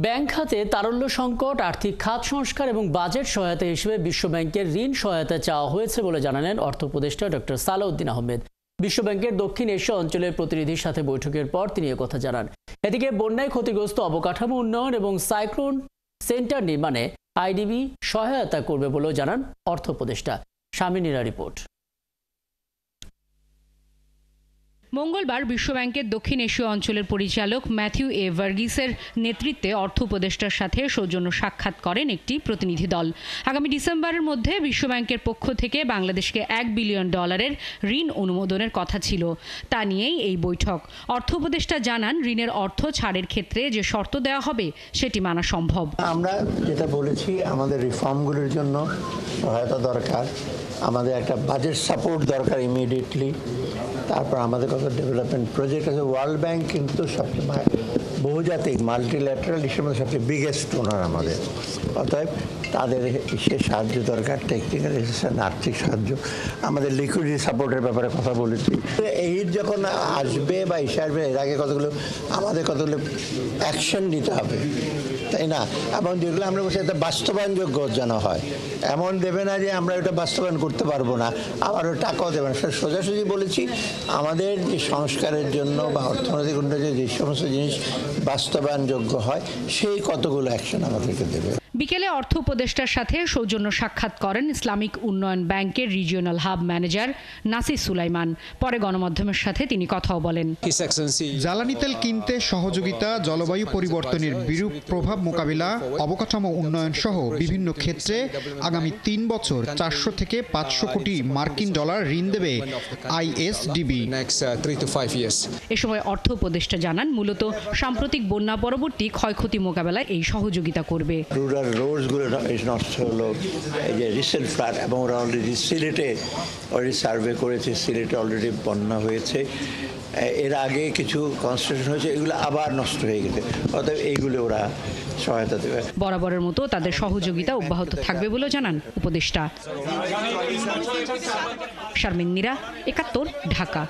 Bank খাতে তারল্য সংকট, আর্থিক খাত সংস্কার এবং বাজেট সহায়তা হিসেবে বিশ্বব্যাংকের ঋণ সহায়তা চাওয়া হয়েছে বলে জানালেন অর্থ উপদেষ্টা ডক্টর সালাউদ্দিন আহমেদ। বিশ্বব্যাংকের দক্ষিণ এশিয়া অঞ্চলের প্রতিনিধির সাথে বৈঠকের পর তিনি একথা জানান। এদিকে বন্যায় ক্ষতিগ্রস্ত অবকাঠামো উন্নয়ন এবং সাইক্লোন সেন্টার নির্মাণে আইডিবি সহায়তা করবে বলেও জানান অর্থ উপদেষ্টা। শামিনীরা রিপোর্ট। মঙ্গলবার বিশ্বব্যাংকের দক্ষিণ এশীয় অঞ্চলের পরিচালক ম্যাথিউ এ ভার্গিসের নেতৃত্বে অর্থ উপদেষ্টার সাথে সৌজন্য সাক্ষাৎ করেন একটি প্রতিনিধি দল। আগামী ডিসেম্বরের মধ্যে বিশ্বব্যাংকের পক্ষ থেকে বাংলাদেশকে $1 বিলিয়ন ঋণ অনুমোদনের কথা ছিল। তা নিয়েই এই বৈঠক। অর্থ উপদেষ্টা জানান, ঋণের অর্থ ছাড়ের ক্ষেত্রে যে শর্ত দেওয়া হবে সেটি মানা সম্ভব। আমরা যেটা বলেছি, আমাদের রিফর্মগুলোর জন্য সহায়তা দরকার, আমাদের একটা বাজেট সাপোর্ট দরকার ইমিডিয়েটলি, তারপর আমাদের কত ডেভেলপমেন্ট প্রজেক্ট আছে। ওয়ার্ল্ড ব্যাংক কিন্তু সবসময় বহুজাতিক মাল্টিল্যাটারাল হিসেবে সবচেয়ে বিগেস্ট ওনার আমাদের, অতএব তাদের সে সাহায্য দরকার, টেকনিক্যাল অ্যাসিস্ট্যান্স, আর্থিক সাহায্য, আমাদের লিকুইডিটি সাপোর্টের ব্যাপারে কথা বলেছি। এই যখন আসবে বা এসে আসবে, এর আগে আমাদের কতগুলো অ্যাকশন নিতে হবে, তাই না? এবং যেগুলো আমরা বলছি এটা বাস্তবায়নযোগ্য যেন হয়, এমন দেবে না যে আমরা ওটা বাস্তবায়ন করতে পারবো না, আবার ওই টাকাও দেবে না। সোজাসুজি বলেছি, আমাদের যে সংস্কারের জন্য বা অর্থনৈতিক উন্নয়নের যে সমস্ত জিনিস বাস্তবায়নযোগ্য হয়, সেই কতগুলো অ্যাকশন আমাদেরকে দেবে। বিকেলে অর্থ উপদেষ্টার সাথে সৌজন্য সাক্ষাৎ করেন ইসলামিক উন্নয়ন ব্যাংকের regional hub manager Nasir Sulaiman. পরে গণমাধ্যমের সাথে তিনি কথাও বলেন। জ্বালানি তেল কিনতে সহযোগিতা, জলবায়ু পরিবর্তনের বিরূপ প্রভাব মোকাবিলা, অবকাঠামো উন্নয়ন সহ বিভিন্ন ক্ষেত্রে আগামী 3 বছর 400 থেকে 500 কোটি মার্কিন ডলার ঋণ দেবে আইএসডিবি। এ সময় অর্থ উপদেষ্টা জানান, মূলত সাম্প্রতিক বন্যা পরবর্তী ক্ষয়ক্ষতি মোকাবেলায় এই সহযোগিতা করবে। রোডসগুলো নষ্ট হলো, এই যে রিসেন্ট ফ্লাড, এবং ওরা অলরেডি সিলেটে সার্ভে করেছে, সিলেটে অলরেডি বন্যা হয়েছে, এর আগে কিছু কনস্ট্রাকশন হয়েছে, এগুলো আবার নষ্ট হয়ে গেছে, অতএব এইগুলো ওরা সহায়তা দেবে। বরাবরের মতো তাদের সহযোগিতা অব্যাহত থাকবে বলে জানান উপদেষ্টা। শারমিন নীরা, ৭১, ঢাকা।